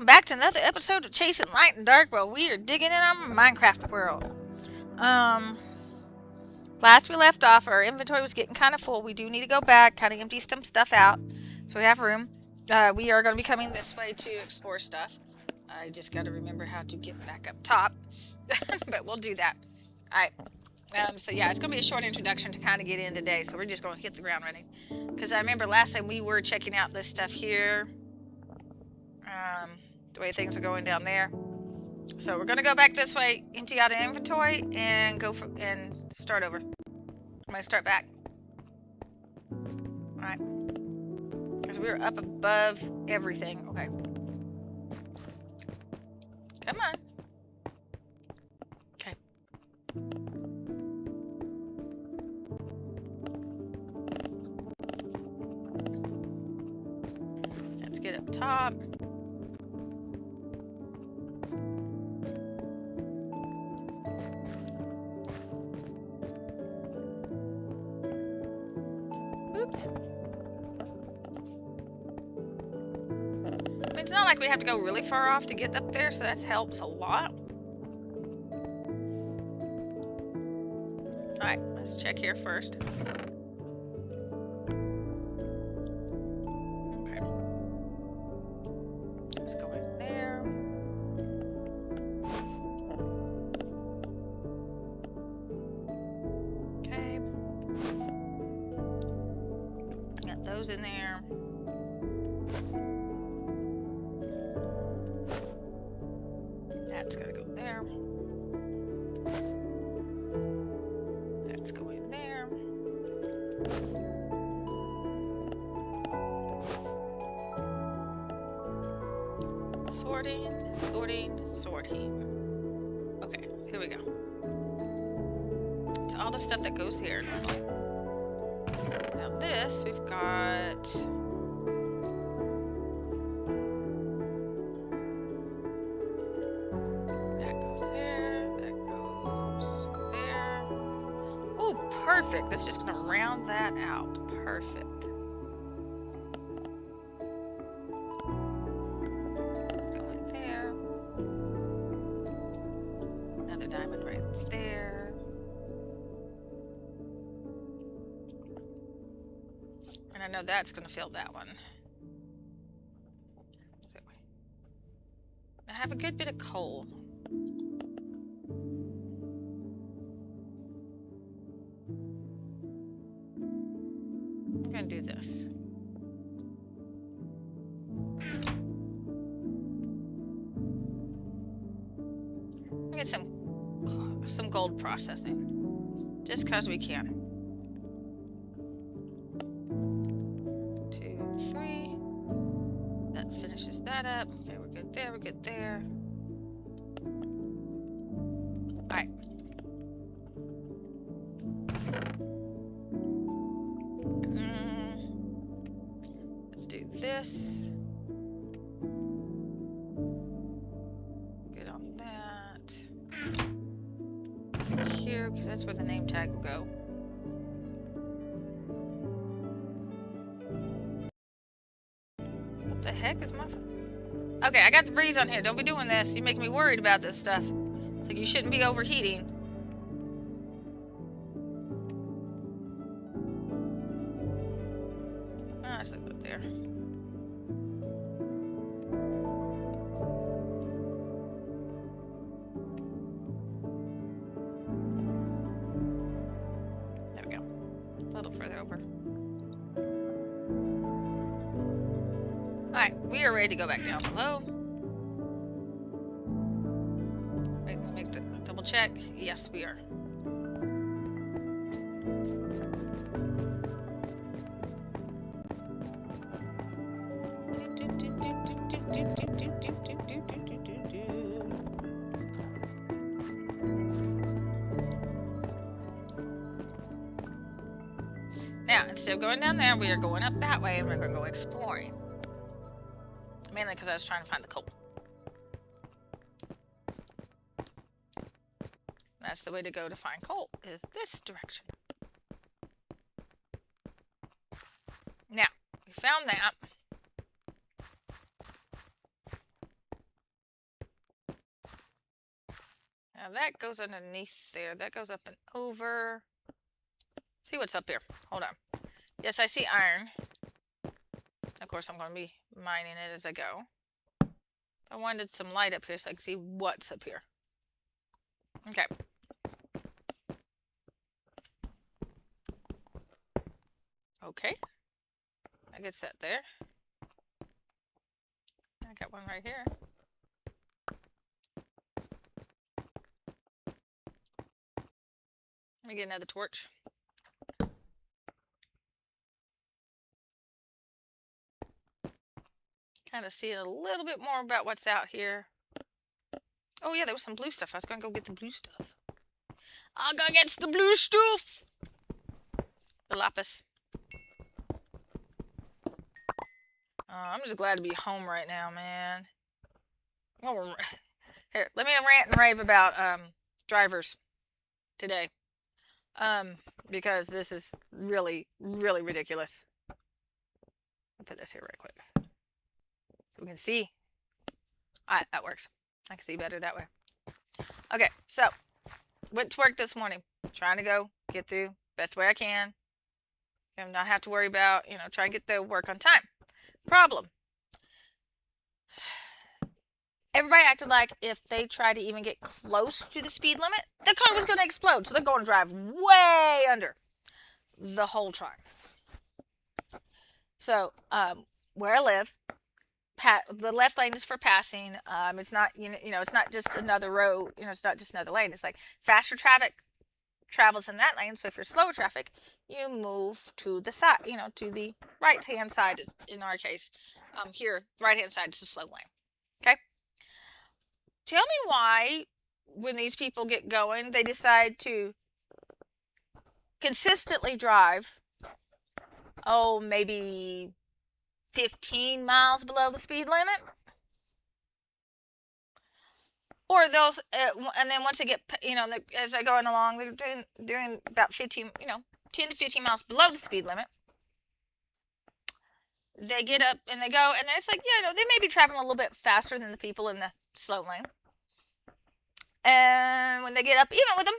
welcome back to another episode of Chasing Light and Dark while we are digging in our Minecraft world. Um, Last we left off, our inventory was getting kind of full. We do need to go back, kind of empty some stuff out, so we have room. We are going to be coming this way to explore stuff. I just got to remember how to get back up top, but we'll do that. Alright, so yeah, it's going to be a short introduction to kind of get in today, so we're just going to hit the ground running. Because I remember last time we were checking out this stuff here. The way things are going down there. So we're gonna go back this way, empty out an inventory, and and start over. I'm gonna start back. All right, because we were up above everything. Okay, come on. Okay. Let's get up top. Oops. I mean, it's not like we have to go really far off to get up there, so that helps a lot. Alright, let's check here first. Okay. Let's go in there. Okay. Got those in there. That's gotta go there. That's going there. Sorting, sorting, sorting. Okay, here we go. It's all the stuff that goes here normally. Now this, we've got... that goes there, that goes there. Oh, perfect. That's just gonna round that out. Perfect. Let's go in there. Another diamond right there. And I know that's gonna fill that one. I have a good bit of coal. I'm gonna do this. I'm gonna get some gold processing. Just cause we can. 2, 3. That finishes that up. Okay, we're good there, we're good there. Alright. Let's do this. Good on that. Here, because that's where the name tag will go. What the heck is my... Okay, I got the breeze on here. Don't be doing this. You make me worried about this stuff. It's like you shouldn't be overheating. Ah, let's leave it there. There we go. A little further over. Alright, we are ready to go back down below. Wait, let me double check. Yes, we are. Now, instead of going down there, we are going up that way and we're going to go exploring. Mainly because I was trying to find the coal. That's the way to go to find coal, is this direction. Now, we found that. Now that goes underneath there. That goes up and over. See what's up here. Hold on. Yes, I see iron. Of course, I'm going to be mining it as I go. I wanted some light up here so I can see what's up here. Okay. Okay. I get set there. I got one right here. Let me get another torch. Kind of see a little bit more about what's out here. Oh yeah, there was some blue stuff. I was going to go get the blue stuff. I'll go get the blue stuff. The lapis. I'm just glad to be home right now, man. Oh, here, let me rant and rave about drivers today. Because this is really, really ridiculous. I'll put this here right quick. So we can see. Alright, that works. I can see better that way. Okay, so went to work this morning. Trying to go get through best way I can. And not have to worry about, trying to get the work on time. Problem. Everybody acted like if they tried to even get close to the speed limit, the car was going to explode. So they're going to drive way under the whole time. So, where I live, the left lane is for passing. It's not, it's not just another road. It's not just another lane. It's like faster traffic travels in that lane. So if you're slower traffic, you move to the side, to the right-hand side. In our case, here, right-hand side is the slow lane. Okay. Tell me why, when these people get going, they decide to consistently drive, maybe 15 miles below the speed limit. Or those, and then once they get, as they're going along, they're doing about 15, 10 to 15 miles below the speed limit. They get up and they go, and then it's like, they may be traveling a little bit faster than the people in the slow lane. And when they get up, even with them,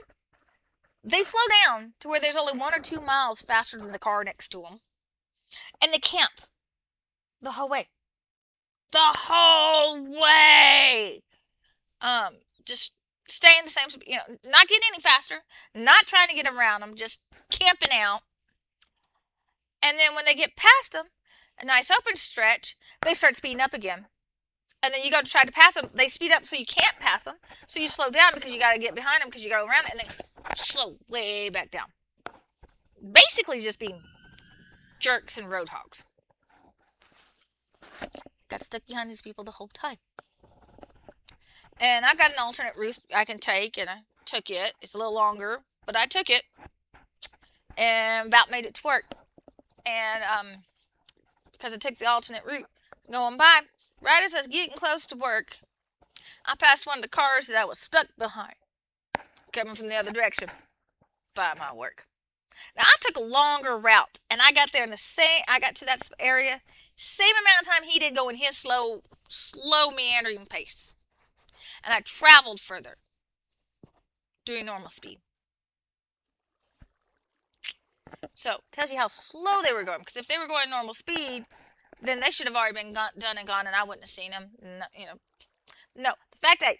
they slow down to where there's only 1 or 2 miles faster than the car next to them. And they camp the whole way. The whole way! Just staying the same, not getting any faster, not trying to get around them, just camping out. And then when they get past them, a nice open stretch, they start speeding up again. And then you go to try to pass them, they speed up so you can't pass them. So you slow down because you got to get behind them because you got to go around it, and then slow way back down. Basically just being jerks and road hogs. Got stuck behind these people the whole time. And I got an alternate route I can take, and I took it. It's a little longer, but I took it. And about made it to work. And because I took the alternate route, going by, right as I was getting close to work, I passed one of the cars that I was stuck behind, coming from the other direction by my work. Now, I took a longer route, and I got there I got to that area, same amount of time he did going his slow meandering pace. And I traveled further doing normal speed. So, tells you how slow they were going. Because if they were going normal speed, then they should have already been done and gone, and I wouldn't have seen them. No, the fact that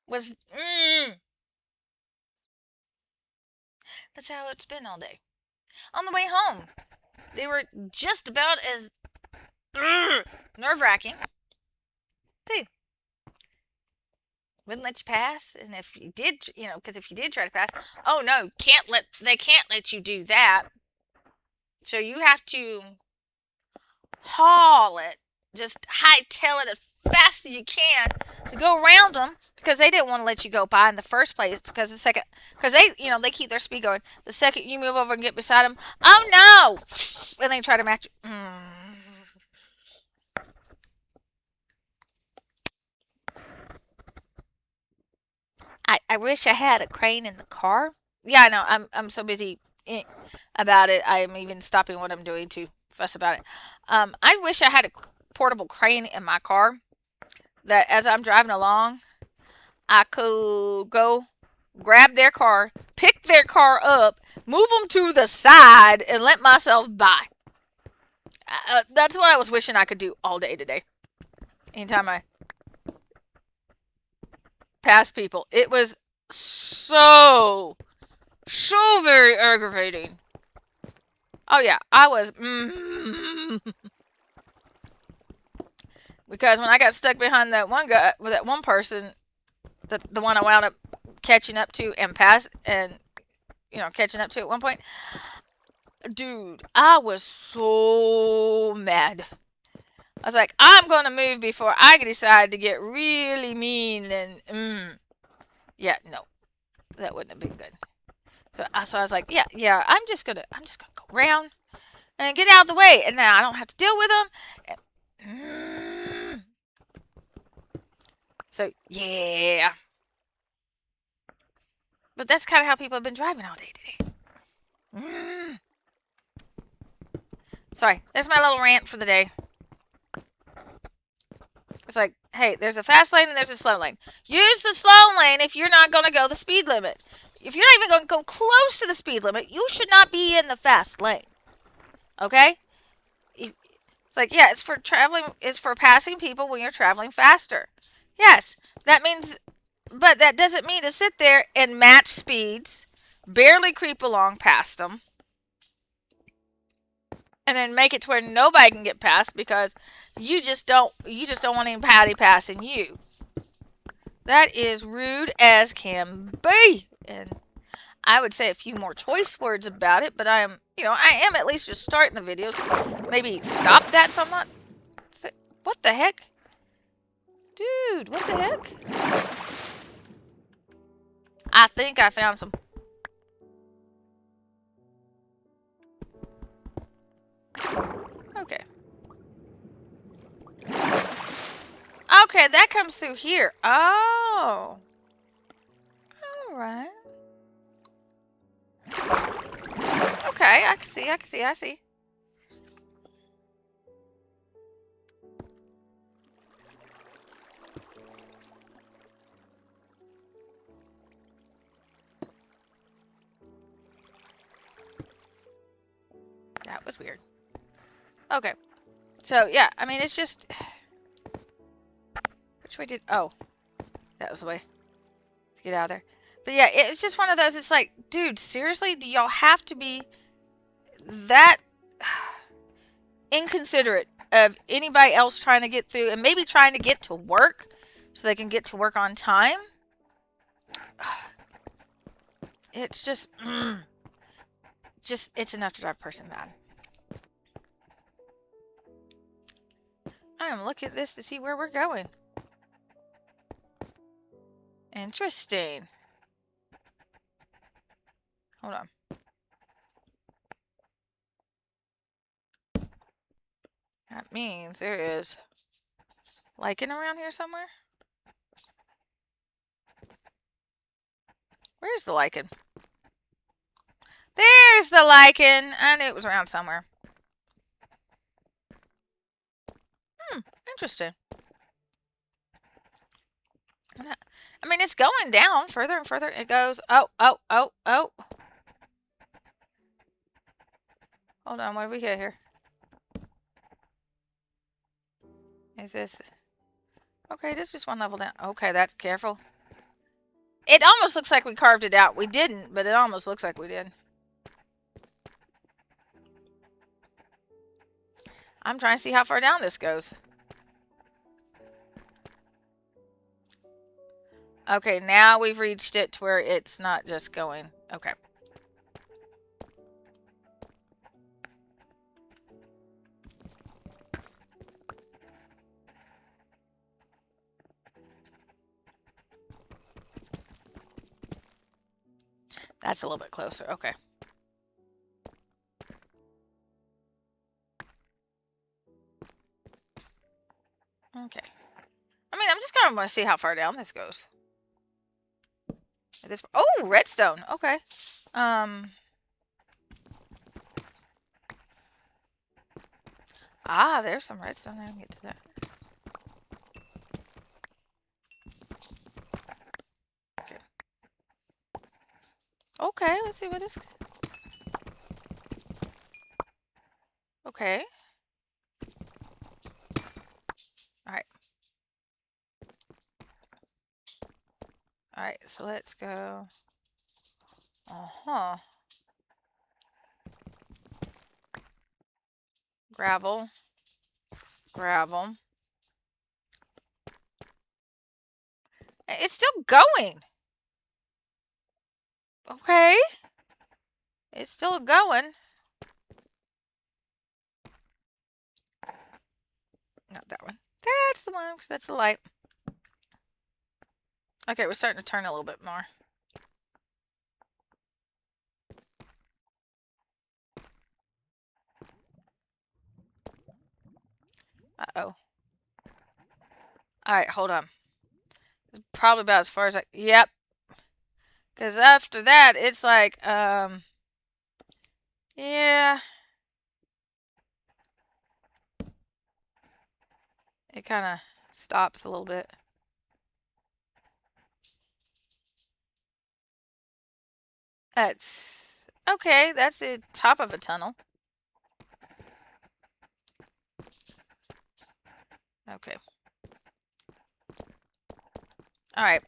was that's how it's been all day. On the way home, they were just about as nerve-wracking. Too. Wouldn't let you pass, and if you did, because if you did try to pass, oh no, they can't let you do that. So you have to haul it, just hightail it as fast as you can to go around them, because they didn't want to let you go by in the first place. Because they keep their speed going. The second you move over and get beside them, oh no, and they try to match you. I wish I had a crane in the car. Yeah, I know. I'm so busy about it. I'm even stopping what I'm doing to fuss about it. I wish I had a portable crane in my car that as I'm driving along, I could go grab their car, pick their car up, move them to the side, and let myself by. That's what I was wishing I could do all day today. Anytime I pass people, it was so very aggravating. Oh yeah, I was. Because when I got stuck behind that one guy, with that one person, the one I wound up catching up to and catching up to at one point, dude, I was so mad. I was like, I'm gonna move before I decide to get really mean and yeah, no, that wouldn't have been good. So I was like, yeah, I'm just gonna go around and get out of the way, and now I don't have to deal with them. So yeah, but that's kind of how people have been driving all day today. Sorry, there's my little rant for the day. It's like, hey, there's a fast lane and there's a slow lane. Use the slow lane if you're not going to go the speed limit. If you're not even going to go close to the speed limit, you should not be in the fast lane. Okay? It's like, yeah, it's for passing people when you're traveling faster. Yes, that means, but that doesn't mean to sit there and match speeds, barely creep along past them, and then make it to where nobody can get past because you just don't want anybody passing you. That is rude as can be. And I would say a few more choice words about it, but I am at least just starting the videos. Maybe stop that so I'm not. What the heck? Dude, what the heck? I think I found some. Okay. Okay, that comes through here. Oh. Alright. Okay, I see. That was weird. Okay. So, yeah, I mean, it's just... Which way did... Oh. That was the way to get out of there. But yeah, it's just one of those, it's like, dude, seriously? Do y'all have to be that inconsiderate of anybody else trying to get through and maybe trying to get to work so they can get to work on time? It's just... it's enough to drive a person mad. I am looking at this to see where we're going. Interesting. Hold on. That means there is lichen around here somewhere. Where's the lichen? There's the lichen! I knew it was around somewhere. Interesting. I mean, it's going down further and further. It goes. Oh. Hold on, what have we got here? Is this... Okay, this is just one level down. Okay, that's careful. It almost looks like we carved it out. We didn't, but it almost looks like we did. I'm trying to see how far down this goes. Okay, now we've reached it to where it's not just going. Okay. That's a little bit closer. Okay. Okay. I mean, I'm just kind of want to see how far down this goes. Oh, redstone. Okay. There's some redstone. I can get to that. Okay, let's see what this... Okay. Alright. Alright, so let's go... Uh-huh. Gravel. Gravel. It's still going. Okay. It's still going. Not that one. That's the one, because that's the light. Okay, we're starting to turn a little bit more. Uh-oh. Alright, hold on. It's probably about as far as I... Yep. Because after that, it's like, yeah. It kind of stops a little bit. That's... Okay, that's the top of a tunnel. Okay. Alright.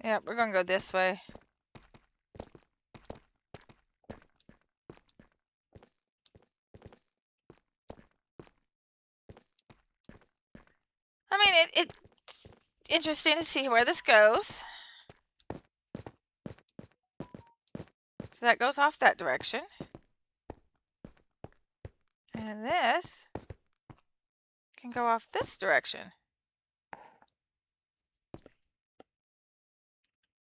Yeah, we're gonna go this way. I mean, it's interesting to see where this goes. So that goes off that direction. And this can go off this direction.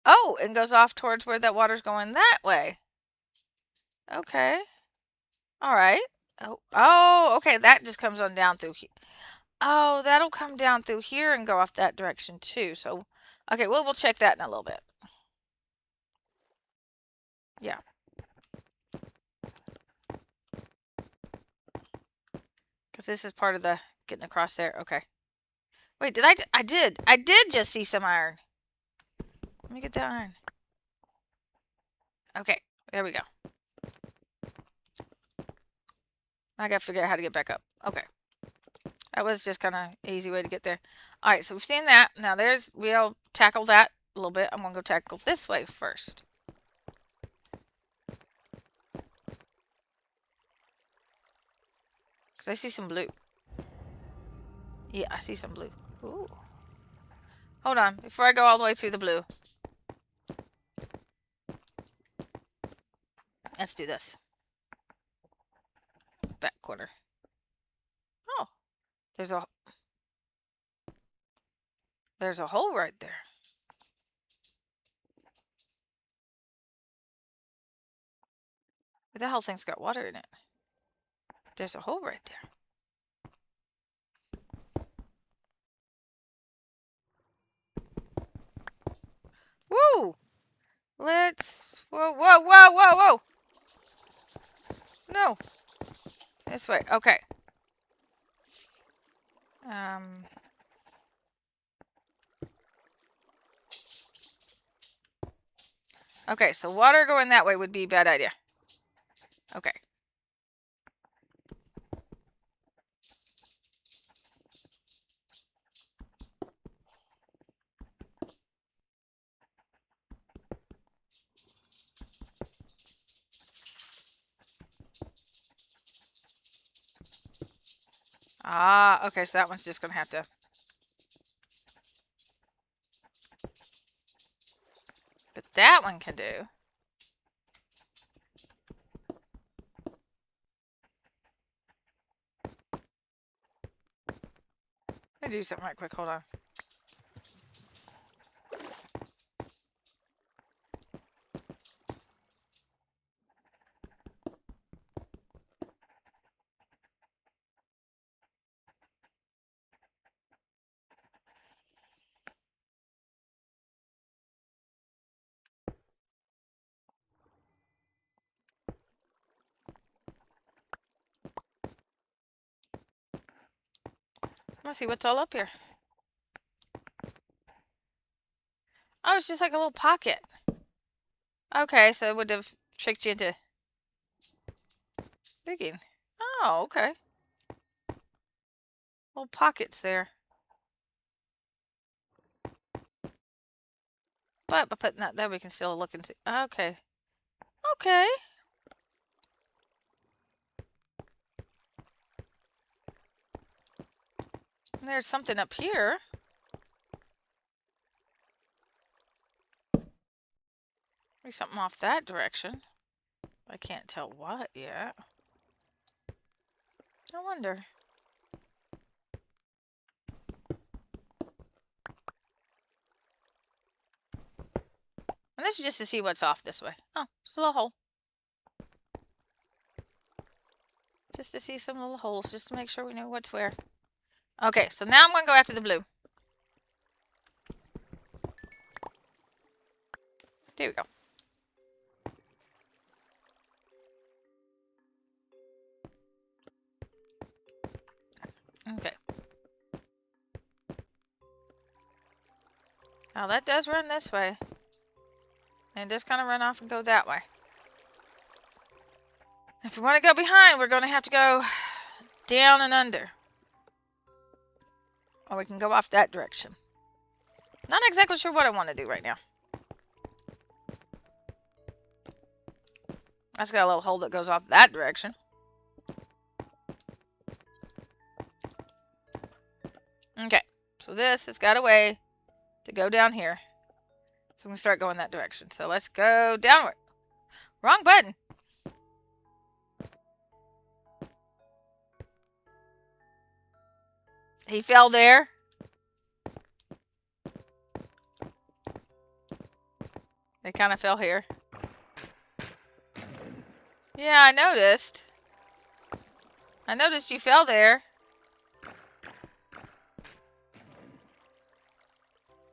Oh, and goes off towards where that water's going that way. Okay. All right. Oh, okay. That just comes on down through here. Oh, that'll come down through here and go off that direction too. So, okay, we'll check that in a little bit. Yeah. Because this is part of the getting across there. Okay. Wait, did I did just see some iron. Let me get the iron. Okay, there we go. I gotta figure out how to get back up. Okay. That was just kind of easy way to get there. All right, so we've seen that. Now we'll tackle that a little bit. I'm gonna go tackle this way first. Because I see some blue. Yeah, I see some blue. Ooh. Hold on, before I go all the way through the blue. Let's do this. Back quarter. Oh, there's a hole right there. But the whole thing's got water in it. There's a hole right there. Woo! Whoa, whoa, whoa, whoa, whoa! No. This way. Okay. Okay, so water going that way would be a bad idea. Okay. Ah, okay, so that one's just gonna have to... But that one can do. Let me do something right quick, hold on. Let's see what's all up here. Oh, it's just like a little pocket. Okay, so it would have tricked you into digging. Oh, okay. Little pockets there. But by putting that there, we can still look and see. Okay. Okay. And there's something up here. Maybe something off that direction. I can't tell what yet. I wonder. And this is just to see what's off this way. Oh, it's a little hole. Just to see some little holes, just to make sure we know what's where. Okay, so now I'm going to go after the blue. There we go. Okay. Now that does run this way. And just kind of run off and go that way. If we want to go behind, we're going to have to go down and under. Or we can go off that direction. Not exactly sure what I want to do right now. That's got a little hole that goes off that direction. Okay, so this has got a way to go down here. So we can start going that direction. So let's go downward. Wrong button. He fell there. They kind of fell here. Yeah, I noticed. I noticed you fell there.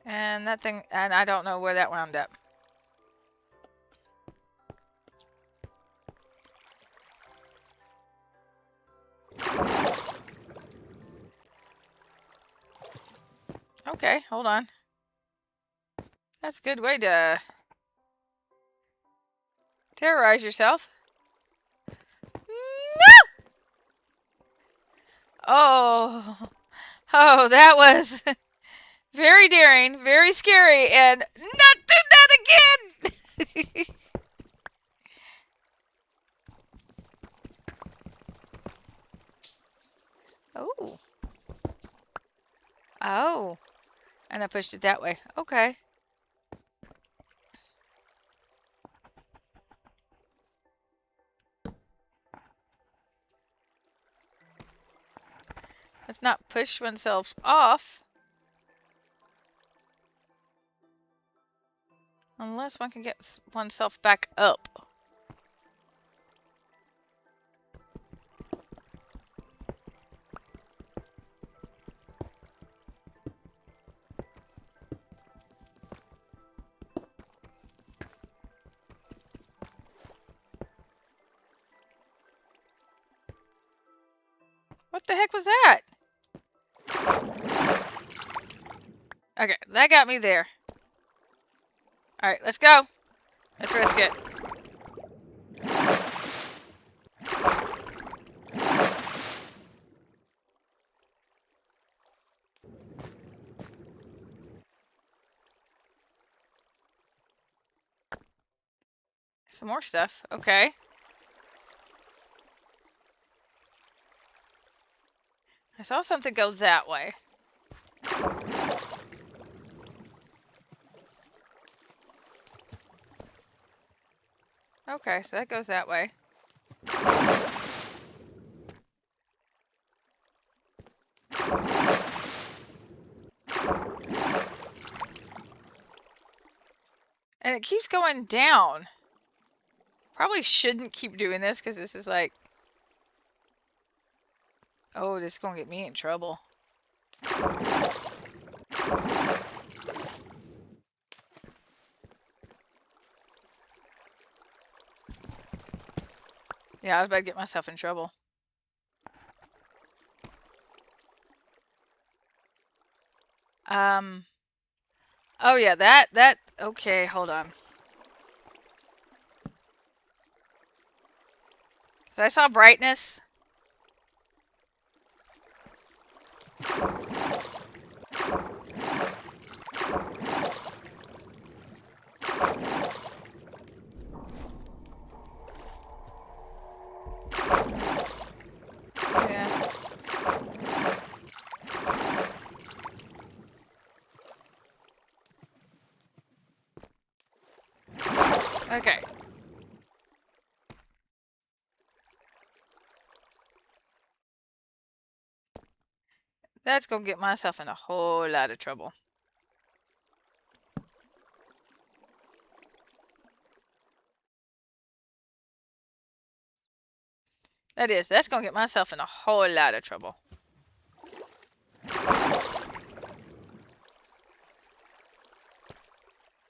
And that thing, and I don't know where that wound up. Okay, hold on. That's a good way to terrorize yourself. No! Oh, that was very daring, very scary, and not do that again! Oh. Oh. And I pushed it that way. Okay. Let's not push oneself off. Unless one can get oneself back up. What the heck was that? Okay, that got me there. Alright, let's go. Let's risk it. Some more stuff. Okay. I saw something go that way. Okay, so that goes that way. And it keeps going down. Probably shouldn't keep doing this because this is like... Oh, this is going to get me in trouble. Yeah, I was about to get myself in trouble. Um, oh yeah, that, okay, hold on. So I saw brightness. Yeah. Okay. That's gonna get myself in a whole lot of trouble. That's gonna get myself in a whole lot of trouble.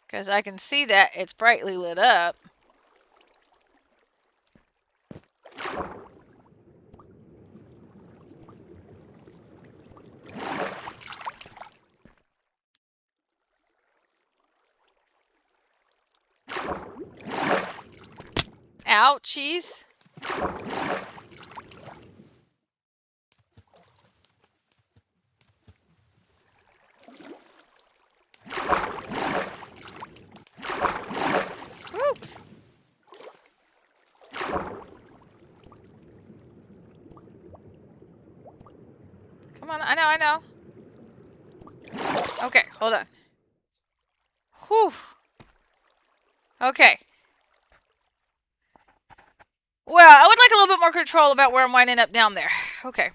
Because I can see that it's brightly lit up. Ouchies. Oops. Come on, I know. Okay, hold on. Whew. Okay. Well, I would like a little bit more control about where I'm winding up down there. Okay.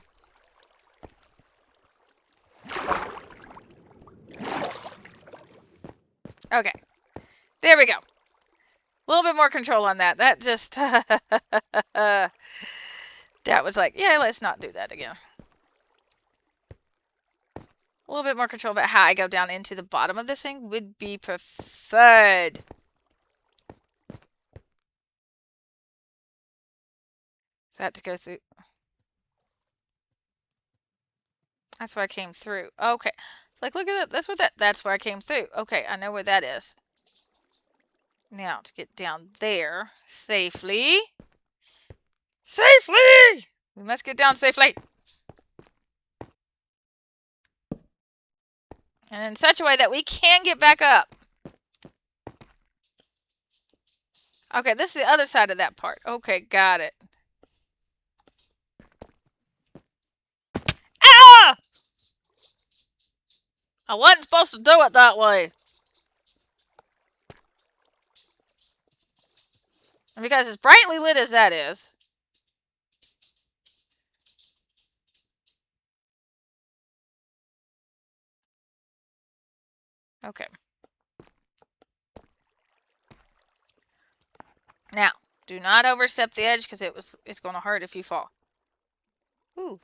Okay. There we go. A little bit more control on that. That just... that was like, yeah, let's not do that again. A little bit more control about how I go down into the bottom of this thing would be preferred. Is that to go through? That's where I came through. Okay. It's like, look at that. That's where I came through. Okay, I know where that is. Now, to get down there safely. Safely! We must get down safely. And in such a way that we can get back up. Okay, this is the other side of that part. Okay, got it. Ah! I wasn't supposed to do it that way. And because as brightly lit as that is. Okay. Now, do not overstep the edge because it's going to hurt if you fall. Ooh.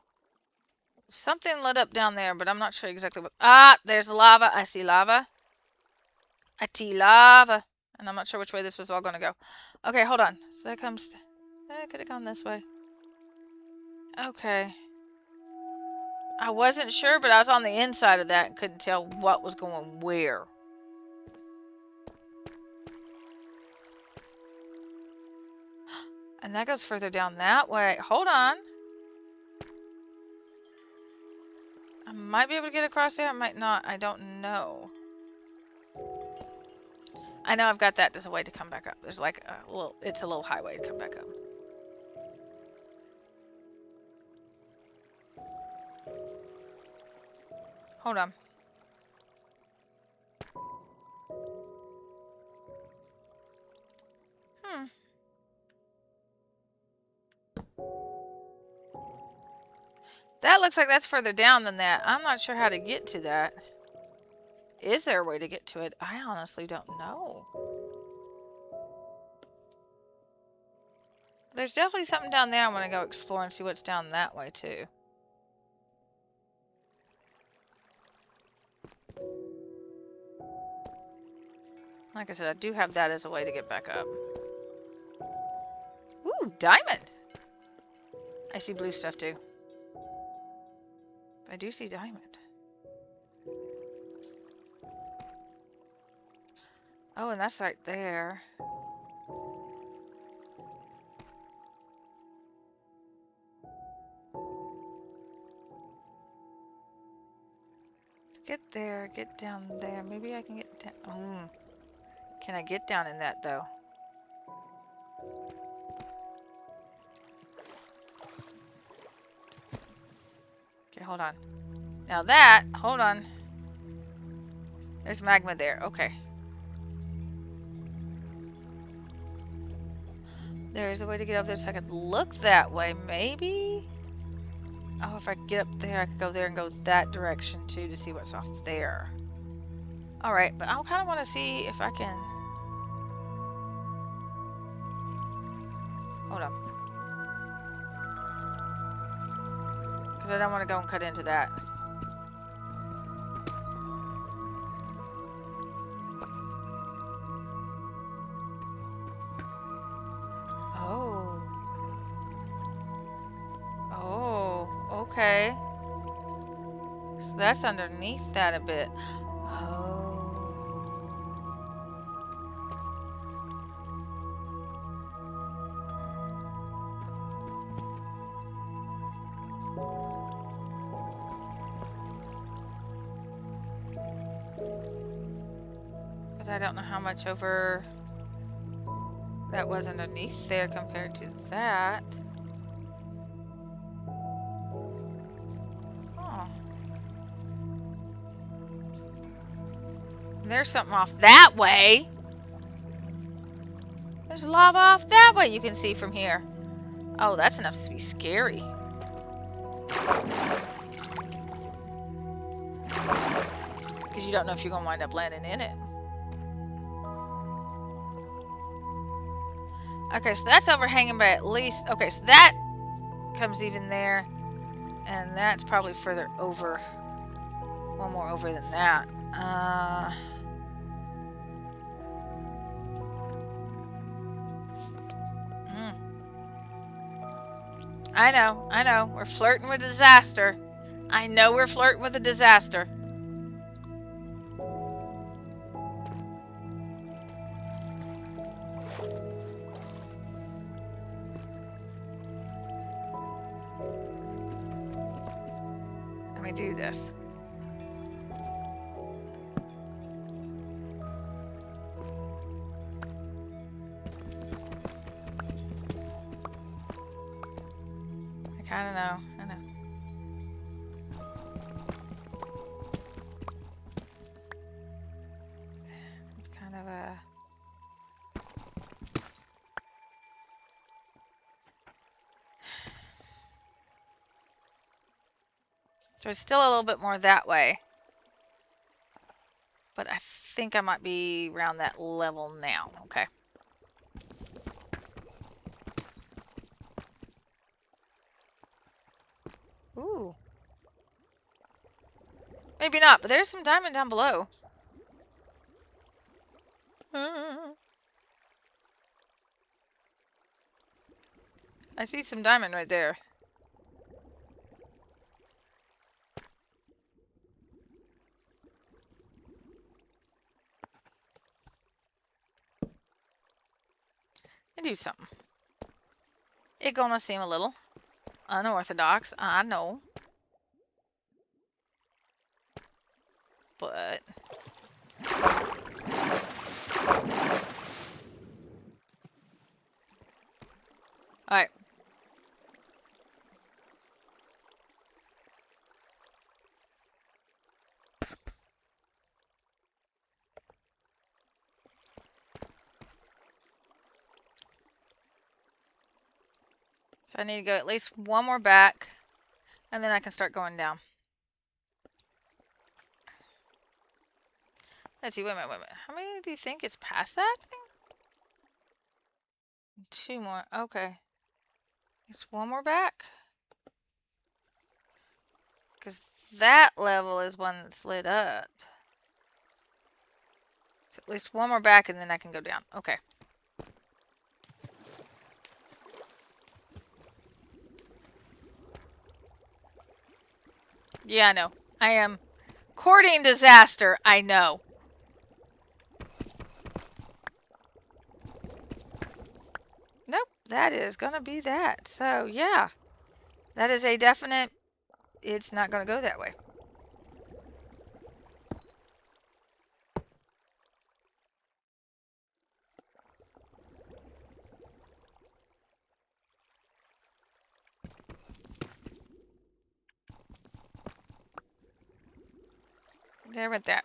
Something lit up down there, but I'm not sure exactly what. Ah, there's lava. I see lava. I see lava. And I'm not sure which way this was all going to go. Okay, hold on. So that comes... I could have gone this way. Okay. I wasn't sure, but I was on the inside of that and couldn't tell what was going where. And that goes further down that way. Hold on. I might be able to get across there. I might not. I don't know. I know I've got that as a way to come back up. There's like a little... It's a little highway to come back up. Hold on. That looks like that's further down than that. I'm not sure how to get to that. Is there a way to get to it? I honestly don't know. There's definitely something down there. I'm going to go explore and see what's down that way, too. Like I said, I do have that as a way to get back up. Ooh, diamond! I see blue stuff, too. I do see diamond. Oh, and that's right there. Get there, get down there. Maybe I can get down. Can I get down in that though? Okay, hold on. Now that, hold on. There's magma there. Okay. There's a way to get up there so I could look that way, maybe? Oh, if I get up there, I could go there and go that direction too to see what's off there. Alright, but I kind of want to see if I can... Hold on. Because I don't want to go and cut into that. Oh. Oh, okay. So that's underneath that a bit. Oh. But I don't know how much over that was underneath there compared to that. Oh. There's something off that way. There's lava off that way you can see from here. Oh, that's enough to be scary. Because you don't know if you're going to wind up landing in it. Okay, so that's overhanging by at least... Okay, so that comes even there. And that's probably further over. One more over than that. I know. We're flirting with disaster. I know we're flirting with a disaster. Let me do this. I don't know. I know. It's kind of a... So it's still a little bit more that way. But I think I might be around that level now. Okay. Ooh. Maybe not, but there's some diamond down below. I see some diamond right there. And do something. It gonna seem a little unorthodox, I know. But... Alright. So I need to go at least one more back, and then I can start going down. Let's see, wait a minute. How many do you think is past that thing? Two more, okay. Just one more back. Because that level is one that's lit up. So at least one more back and then I can go down. Okay. Yeah, I know. I am courting disaster. I know. that is gonna be that. So, yeah, that is a definite, it's not gonna go that way. There went that.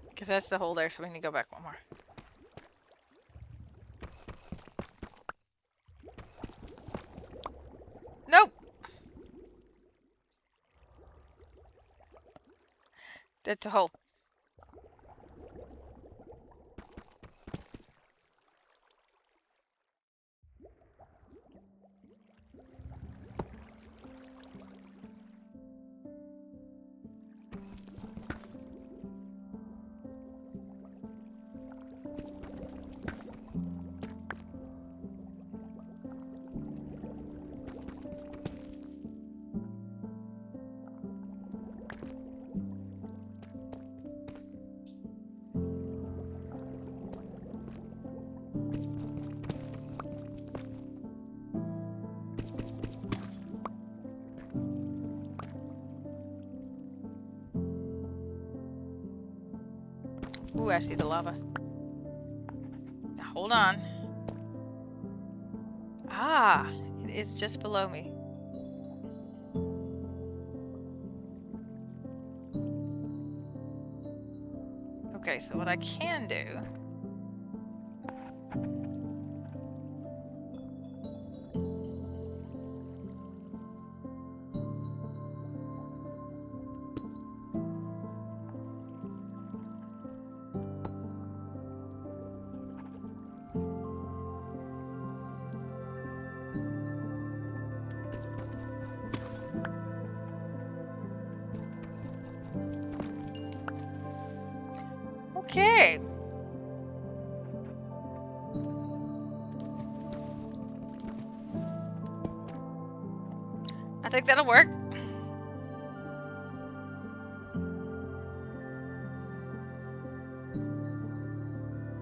Because that's the hole there, so we need to go back one more. Nope! That's a hole. Ooh, I see the lava. Now, hold on. Ah, it is just below me. Okay, so what I can do... Okay. I think that'll work.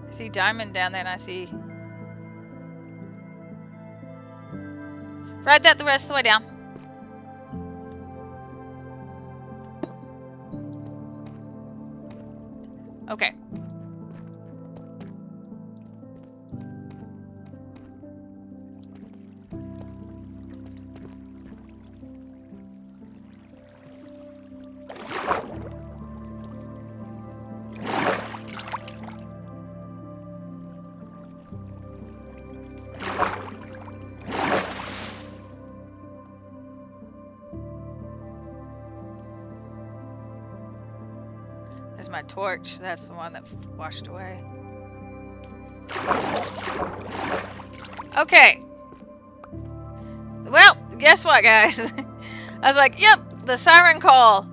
I see diamond down there and I see... Ride that the rest of the way down. Okay. There's my torch. That's the one that washed away. Okay. Well, guess what, guys? I was like, yep, the siren call.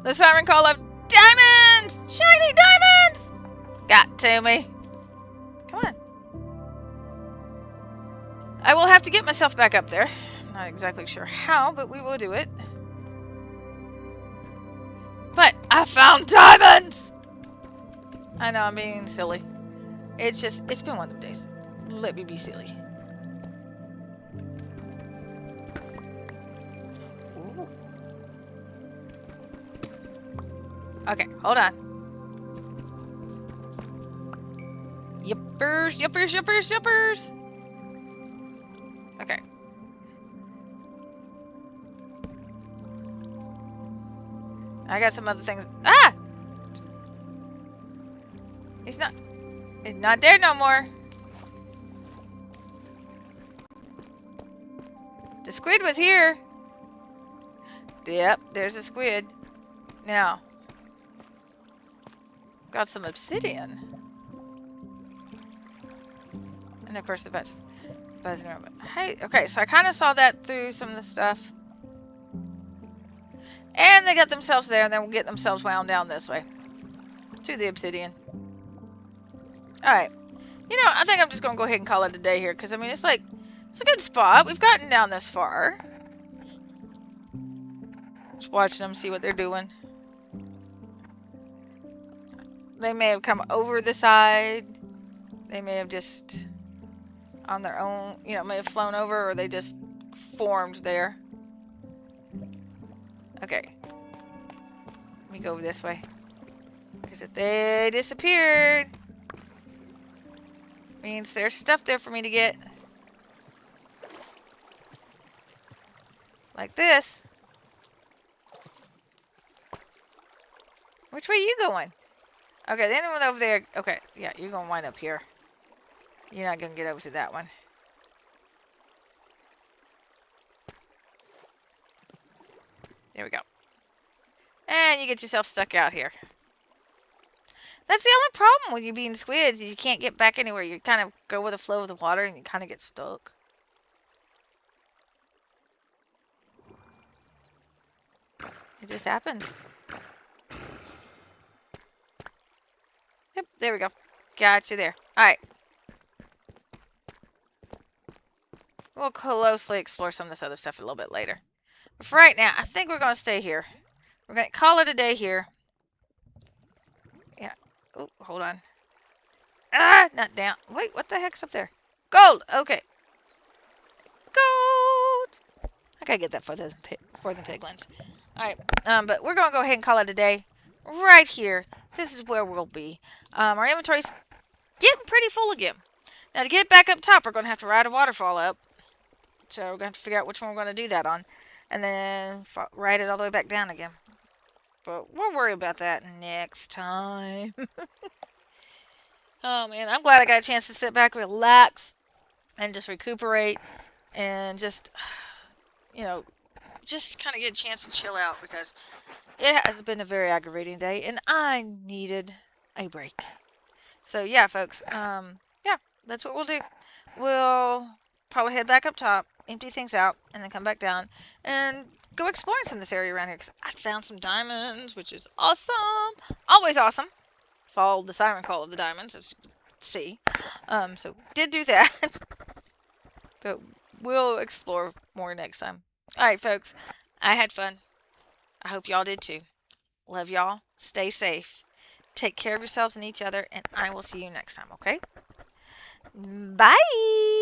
The siren call of diamonds! Shiny diamonds! Got to me. Come on. I will have to get myself back up there. Not exactly sure how, but we will do it. But I found diamonds! I know I'm being silly. It's just, it's been one of them days. Let me be silly. Ooh. Okay, hold on. Yippers, yippers, yippers, yippers! Okay. I got some other things. Ah! He's not there no more. The squid was here. Yep, there's a squid. Now, got some obsidian. And of course the but's buzzing around. But hey, okay, so I kind of saw that through some of the stuff. And they got themselves there, and then we'll get themselves wound down this way. To the obsidian. Alright. You know, I think I'm just going to go ahead and call it a day here. Because, I mean, it's like, it's a good spot. We've gotten down this far. Just watching them, see what they're doing. They may have come over the side. They may have just, on their own, you know, may have flown over, or they just formed there. Okay. Let me go over this way. Because if they disappeared, means there's stuff there for me to get. Like this. Which way are you going? Okay, the other one over there. Okay, yeah, you're going to wind up here. You're not going to get over to that one. There we go. And you get yourself stuck out here. That's the only problem with you being squids, is you can't get back anywhere. You kind of go with the flow of the water and you kind of get stuck. It just happens. Yep, there we go. Got you there. Alright. We'll closely explore some of this other stuff a little bit later. But for right now, I think we're going to stay here. We're going to call it a day here. Yeah. Oh, hold on. Ah, not down. Wait, what the heck's up there? Gold! Okay. Gold! I gotta get that for the piglins. Alright, but we're going to go ahead and call it a day. Right here. This is where we'll be. Our inventory's getting pretty full again. Now, to get back up top, we're going to have to ride a waterfall up. So, we're going to have to figure out which one we're going to do that on. And then ride it all the way back down again. But we'll worry about that next time. Oh, man. I'm glad I got a chance to sit back, relax, and just recuperate. And just, you know, just kind of get a chance to chill out. Because it has been a very aggravating day. And I needed a break. So, yeah, folks. Yeah, that's what we'll do. We'll probably head back up top, empty things out, and then come back down and go exploring some of this area around here, because I found some diamonds, which is awesome. Always awesome. Followed the siren call of the diamonds, as you can see. So did do that. But we'll explore more next time. Alright, folks. I had fun. I hope y'all did too. Love y'all. Stay safe. Take care of yourselves and each other, and I will see you next time, okay? Bye!